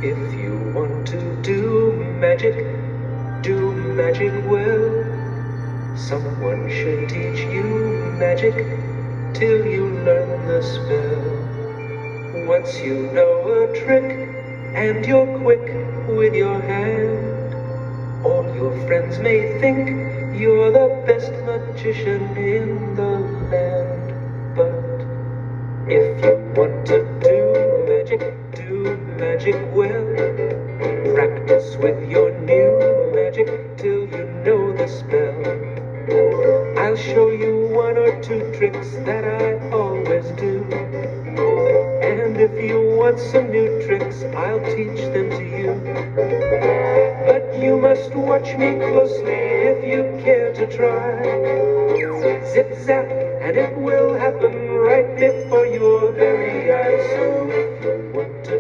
If you want to do magic well. Someone should teach you magic till you learn the spell. Once you know a trick and you're quick with your hand, all your friends may think you're the best magician in the land. But if you want to do magic well, practice with your new magic till you know the spell. I'll show you one or two tricks that I always do. And if you want some new tricks, I'll teach them to you. But you must watch me closely if you care to try. Zip zap, and it will happen right before your very eyes. So if you want to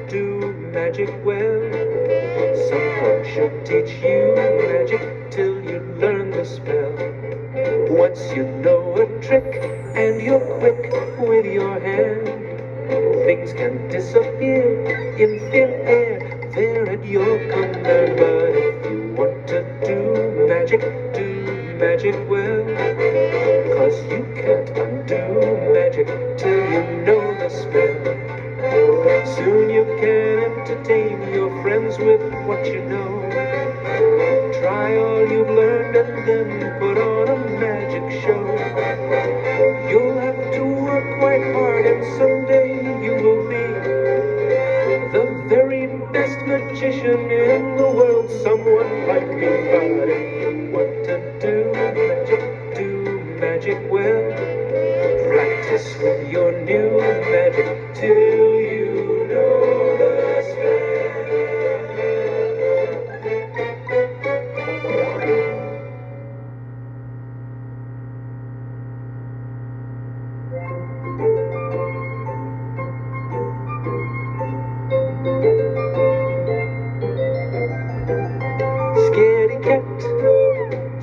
do magic well, someone should teach you magic till you learn the spell. Once you know a trick and you're quick with your hand, things can disappear in thin air. They're at your command. But if you want to do magic well, 'cause you can't undo magic till you know the spell. Soon you can entertain your friends with what you know. Try all you've learned and then put on a magic show. You'll have to work quite hard and someday you will be the very best magician in the world, someone like me. But if you want to do magic well, practice with your new magic till you know the spell.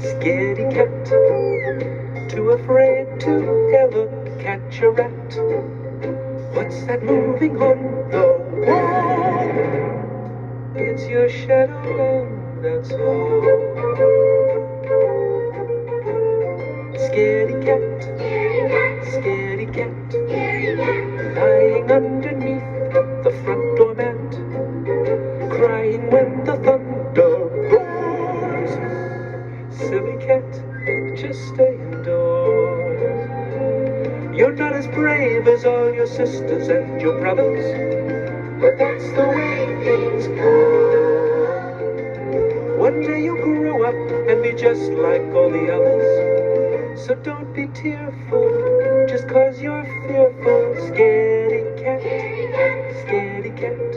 Scaredy cat, too afraid to ever catch a rat. What's that moving on the wall? It's your shadow, that's all. Scaredy cat, lying underneath the front door mat, crying when the thunder roars. Silly cat, just stay indoors. You're not as brave as all your sisters and your brothers, but that's the way things go. One day you'll grow up and be just like all the others. So don't be tearful just 'cause you're fearful. Scaredy cat,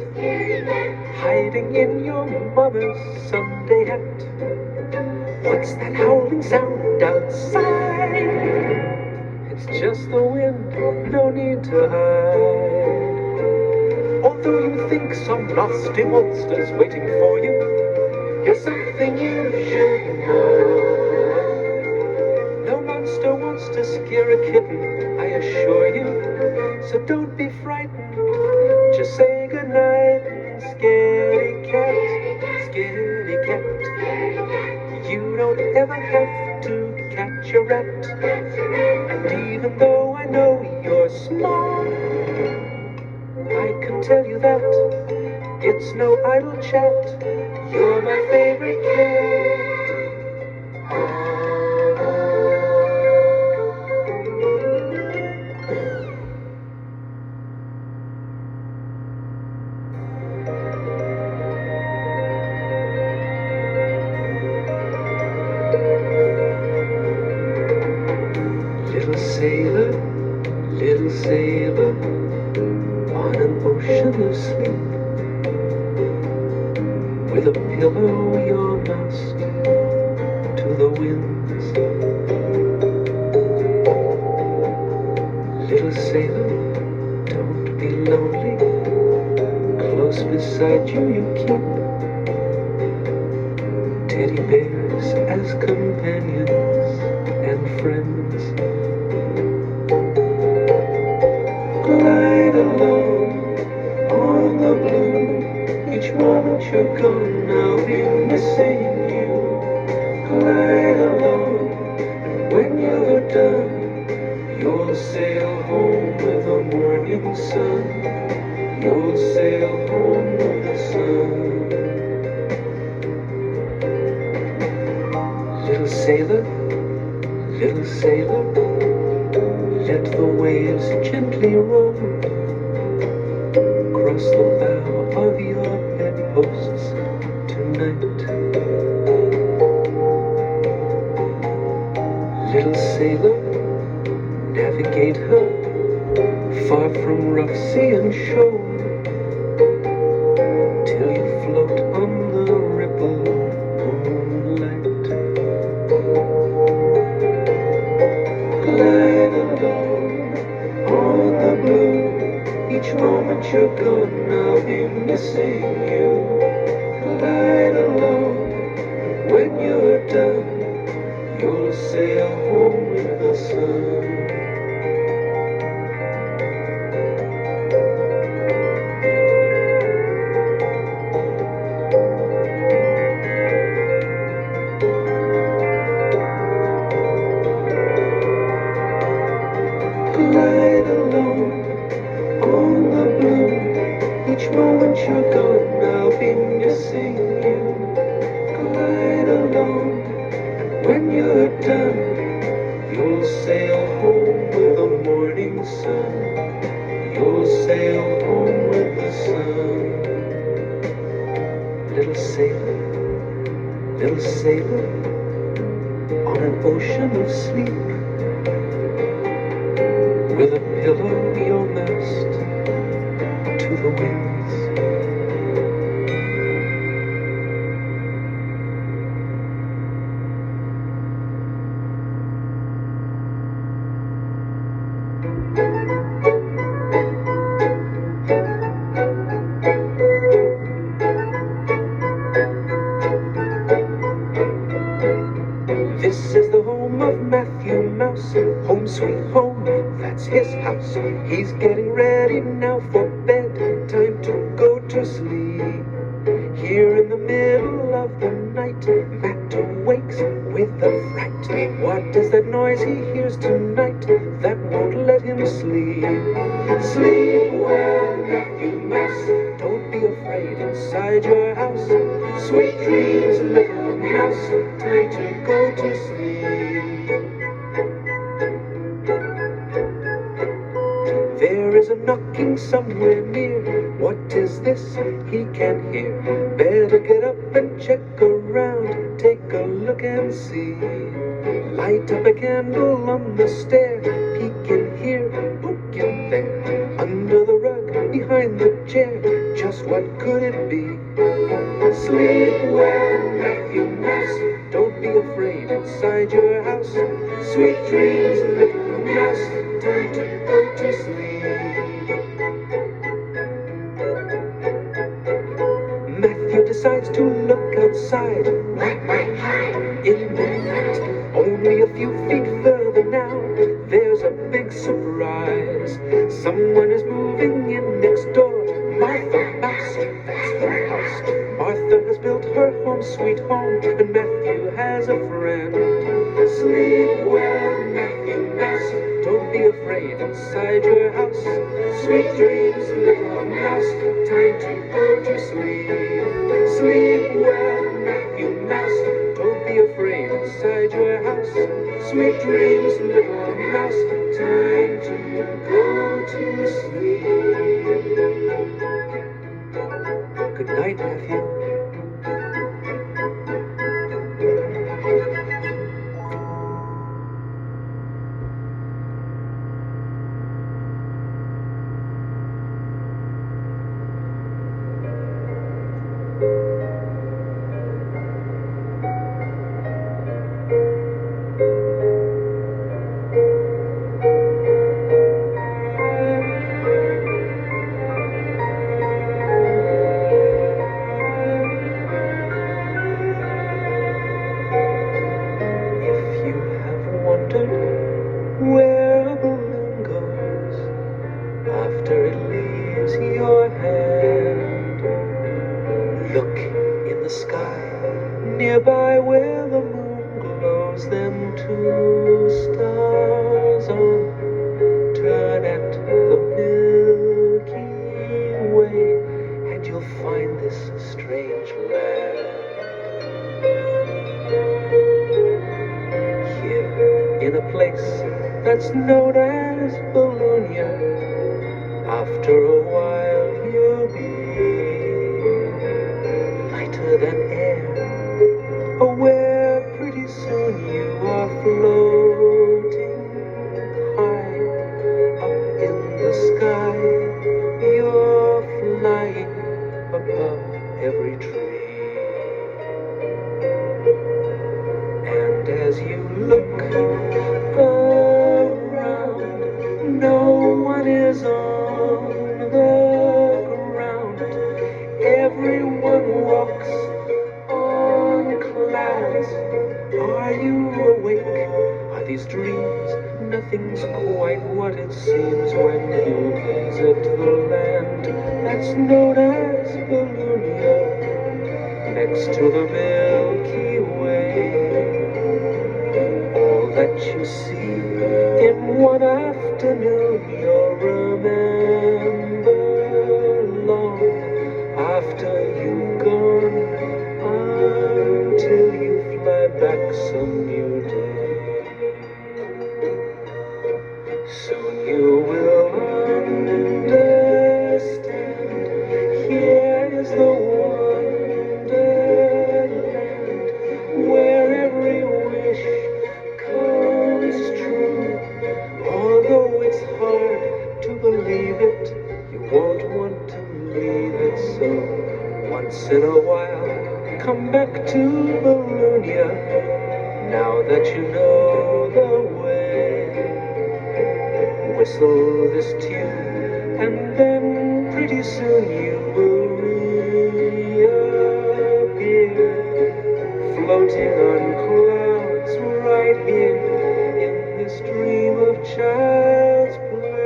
hiding in your mama's Sunday hat. What's that howling sound outside? It's just the wind, no need to hide. Although you think some nasty monster's waiting for you, here's something you should know. No monster wants to scare a kitten, I assure you. So don't be frightened, just say goodnight. Scaredy cat, you don't ever have to catch a rat. And even though I know you're smart, I can tell you that it's no idle chat. You're my favorite cat. Little sailor, on an ocean of sleep, with a pillow you're lost to the winds. Little sailor, don't be lonely, close beside you keep teddy bears as companions and friends. Glide alone on the blue You'll sail home with the morning sun. You'll sail home with the sun. Little sailor, let the waves gently roll across the bow of your bedposts tonight. Little sailor, navigate her far from rough sea and shore, till you float on the rippled moonlight. Glide along on the blue. Each moment you're gone, I'll be missing you. Glide along. When you're done, you'll sail home with the sun. Glide along on the blue. Each moment you're gone, I'll be missing you. Glide along. When you're done, you'll sail home with the morning sun. You'll sail home with the sun. Little sailor, on an ocean of sleep, with a pillow your mast to the winds. This is the home of Matthew Mouse, home sweet home, that's his house. He's getting ready now for bed, time to go to sleep. Here in the middle of the night, Matt awakes with a fright. What is that noise he hears tonight that won't let him sleep? Sleep well, Matthew Mouse, don't be afraid inside your house. Sweet dreams, little mouse, time to go to sleep. There is a knocking somewhere near. What is this he can hear? Better get up and check around, take a look and see. Light up a candle on the stair, peek in here, poke in there. Under the rug, behind the chair, just what could it be? Sleep well, Matthew Mouse, don't be afraid inside your house. Sweet dreams, little mouse, time to go to sleep. Matthew decides to look outside. What might hide in the night? Only a few feet further now, there's a big surprise. Someone is moving in next door. Martha Mouse, that's her house. Martha has built her home, sweet home, and Matthew has a friend. Sleep well, Matthew Mouse, don't be afraid inside your house. Sweet dreams, little mouse, time to go to sleep. Sleep well, Matthew Mouse, don't be afraid inside your house. Sweet dreams, little mouse, time to go to sleep. Good night, Matthew. that's known as Bologna. After a while you'll be lighter than air, aware pretty soon you are floating high up in the sky. You're flying above every tree. And as you look around, no one is on the ground. Everyone walks on clouds. Are you awake? Are these dreams? Nothing's quite what it seems when you visit the land that's known as Bologna, next to the Milky Way. All that you see in one afternoon, you'll remember long after you've gone, until you fly back some new day. Soon you will understand. Here is the wonderland where every wish comes true. Although it's hard to believe it, you won't want to leave it. So once in a while, come back to Bologna, now that you know the way. Whistle this tune, and then pretty soon you will reappear, floating on clouds right here in this dream of child's play.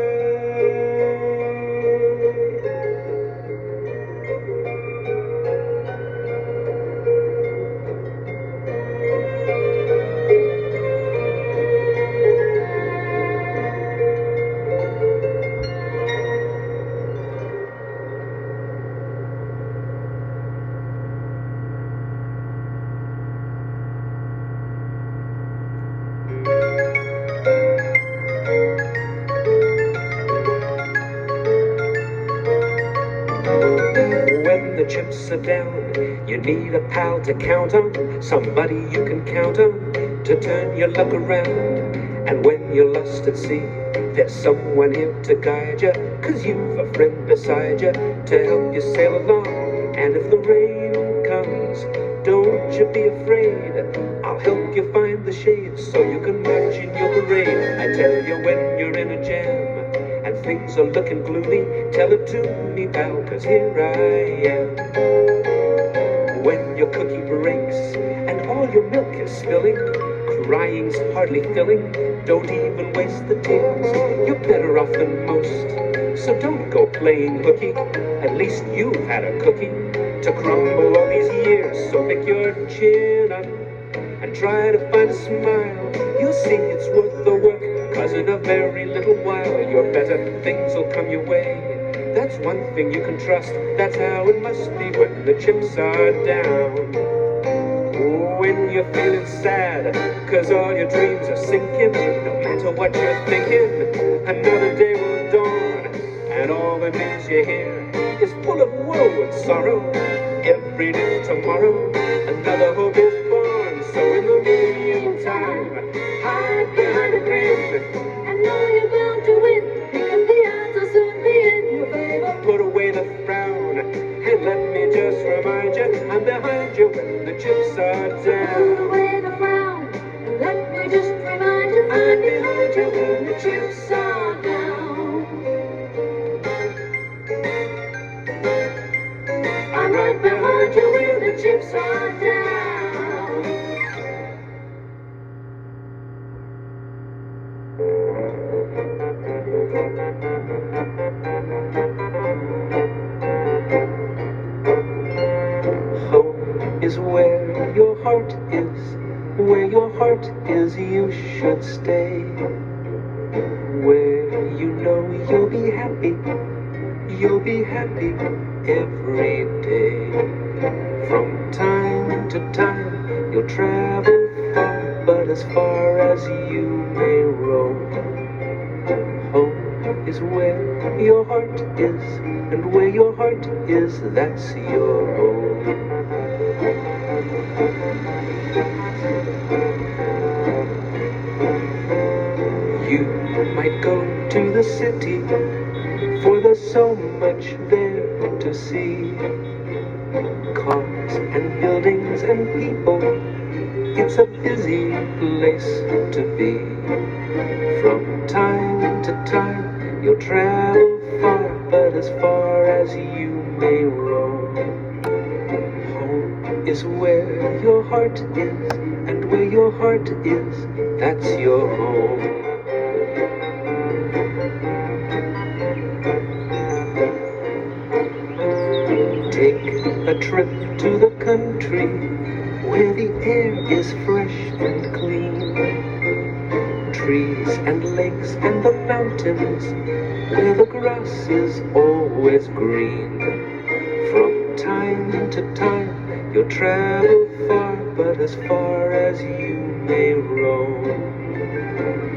When the chips are down, you need a pal to count on, somebody you can count on to turn your luck around. And when you're lost at sea, there's someone here to guide you, 'cause you've a friend beside you to help you sail along. And if the rain comes, don't you be afraid, I'll help you find the shade so you can march in your parade. I tell you when you're in a jam and things are looking gloomy, tell it to me, pal, 'cause here I am. When your cookie breaks and all your milk is spilling, crying's hardly filling, don't even waste the tears, you're better off than most. So don't go playing hooky, at least you've had a cookie to crumble all these years. So pick your chin up and try to find a smile. You'll see it's worth the work, 'cause in a very little while you're better, things will come your way. That's one thing you can trust, that's how it must be when the chips are down. When you're feeling sad, 'cause all your dreams are sinking, no matter what you're thinking, another day will dawn, and all the news you hear is full of woe and sorrow. Every new tomorrow, another hope is born. So in the meantime, hide behind a grin, And know you're bound to win, because the odds will soon be in your favor. put away the frown, and let me just remind you, I'm behind you when the chips are Put down. away the frown, and let me just remind you, I'm behind you when the chips are are down. I'm right behind you when the chips are down. Home is where your heart is, where your heart is you should stay. Where you know you'll be happy every day. From time to time you'll travel far, but as far as you may roam, is where your heart is, and where your heart is, that's your home. You might go to the city, for there's so much there to see. Cars and buildings and people, it's a busy place to be. From time to time you'll travel far, but as far as you may roam, home is where your heart is, and where your heart is, that's your home. Take a trip to the country, where the air is fresh and clean. Trees and lakes and the mountains, where the grass is always green. From time to time you'll travel far, but as far as you may roam,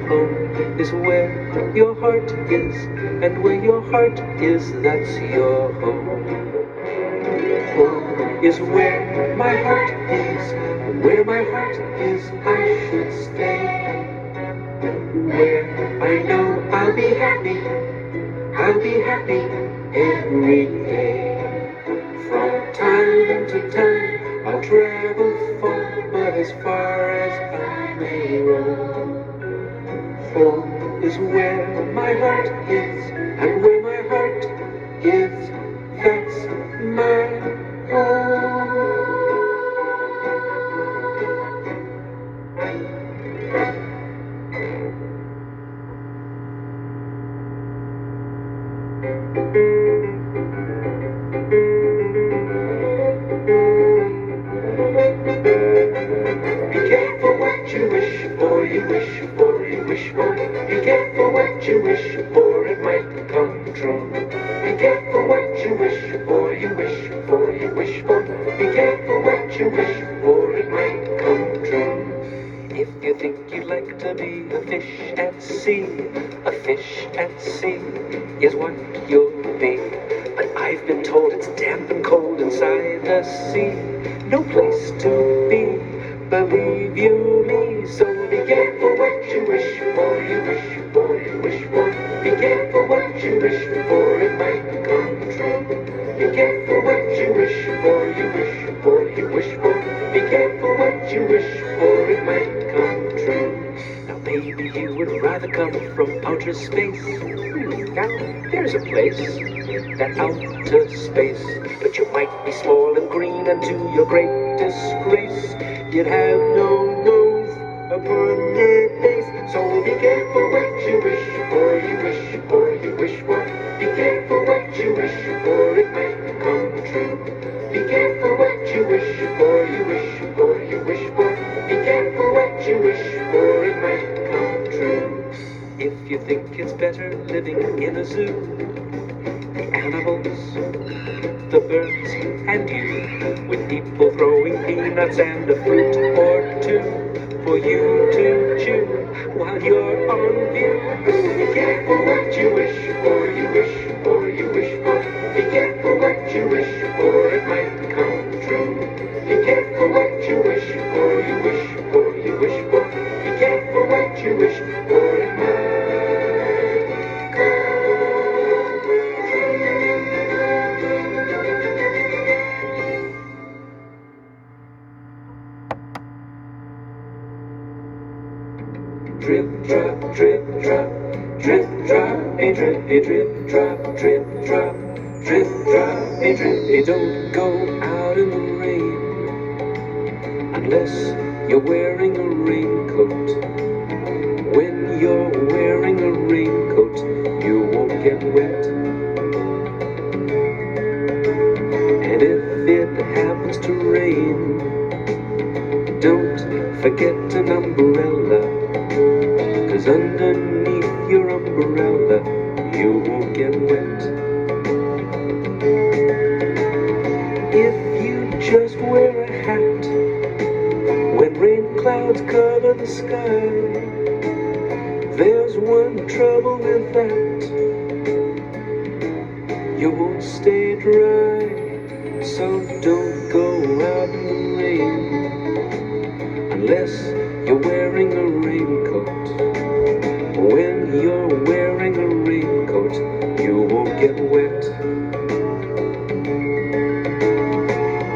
home is where your heart is, and where your heart is, that's your home. Home is where my heart is, where my heart is, I should stay. Where I know I'll be happy every day. From time to time I'll travel far, but as far as I may roam, home is where my heart is, and where my heart is, that's my home. Be careful what you wish for, you wish for, you wish for. Be careful what you wish for, it might come true. Be careful what you wish for, you wish for, you wish for. Be careful what you wish for, it might come true. If you think you'd like to be a fish at sea, a fish at sea is what you'll be. But I've been told it's damp and cold inside the sea, no place to be, believe you me. So be careful what you wish for, you wish for, you wish for. Be careful what you wish for, it might come true. Be careful what you wish for, you wish for, you wish for. Be careful what you wish for, it might come true. Now maybe you would rather come from outer space. Now there's a place, that outer space, but you might be small and green, and to your great disgrace you'd have no nose upon your face. So be careful what you wish for, you wish for, you wish for. Be careful what you wish for, it might come true. Be careful what you wish for, you wish for, you wish for. Be careful what you wish for, it might come true. If you think it's better living in a zoo, the animals, the birds, and you, with people throwing peanuts and a fruit or two for you to chew while you're on view. Be careful what you wish for, you wish for, you wish for. Be careful what you wish for, it might come true. Be careful what you wish for, you wish for, you wish for. Be careful what you wish for, it might come true. Drip, drop, drip, drop, drip, drop, a drip, drop, drip, drop, drip, drop, a drip. Don't go out in the rain unless you're wearing a raincoat. When you're wearing a raincoat, you won't get wet. And if it happens to rain, don't forget an umbrella. 'Cause underneath your umbrella, you won't get wet. If you just wear a hat when rain clouds cover the sky, there's one trouble with that. You won't stay dry, so don't go out in the rain unless you're wearing a raincoat. When you're wearing a raincoat, you won't get wet.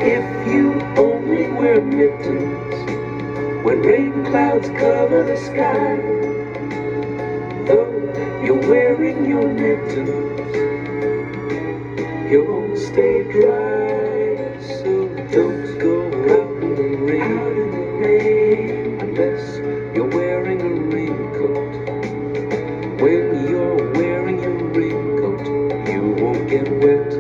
If you only wear mittens when rain clouds cover the sky, though you're wearing your mittens, you won't stay dry, so don't go out in the rain unless you're wearing a raincoat. When you're wearing your raincoat, you won't get wet.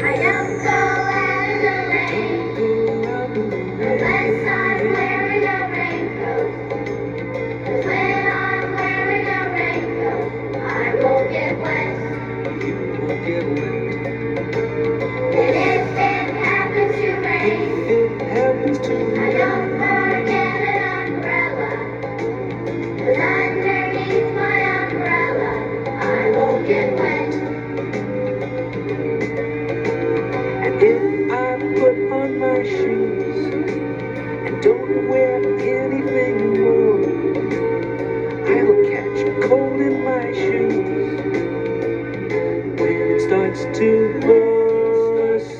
I don't go out in the rain unless I'm wearing a raincoat. 'Cause when I'm wearing a raincoat, I won't get wet. You won't get wet. And if it happens to rain, It happens to I don't forget an umbrella. 'Cause underneath my umbrella, I won't get wet. And if I put on my shoes and don't wear anything more, I'll catch a cold in my shoes when it starts to pour.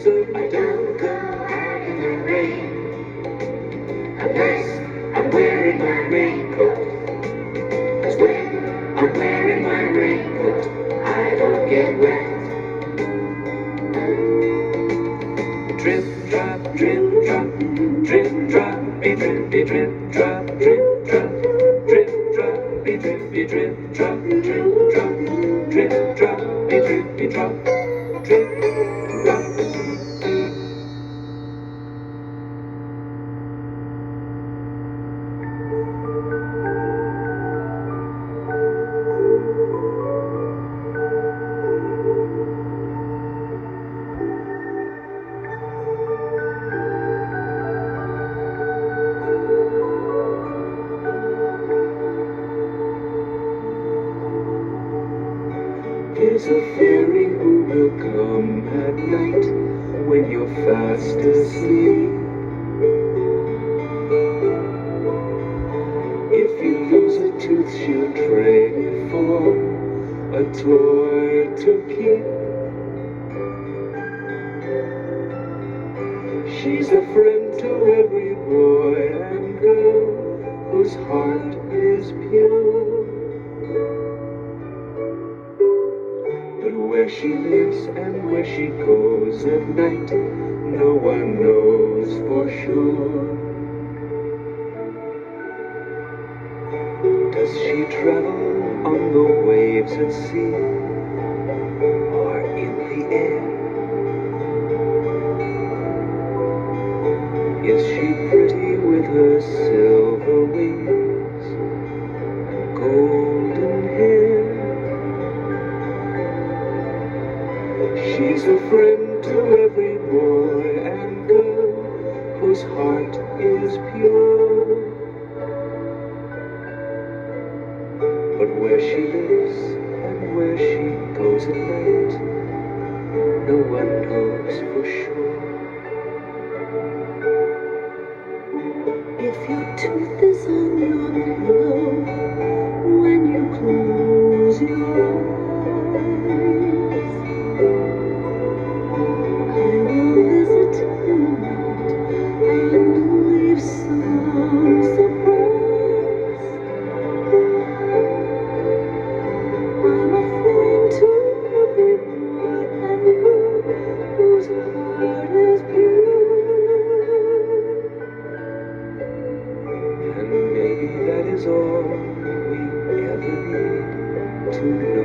So I don't go out in the rain unless I'm wearing my raincoat. 'Cause when I'm wearing my raincoat, I don't get wet. Drip, drop, drip, drop, drip, drop, be drippy, drip, drop, drip, drop, drip, drop, be drippy, drip, drop, drip, drop, drip, drop, be drippy, drop, drip, drop. There's a fairy who will come at night when you're fast asleep. If you lose a tooth, she'll trade it for a toy to keep. She's a friend to every boy and girl whose heart is pure. But where she lives and where she goes at night, no one knows for sure. Does she travel on the waves at sea or in the air? Is she pretty with her silver wings and golden hair? She's a friend to every boy and girl whose heart is pure. But where she lives and where she goes at night, no one knows for sure. If your tooth is on your pillow when you close your eyes, I will visit tonight and leave some surprise. I'm a friend to every boy and girl whose heart is pure. And maybe that is all we ever need to know.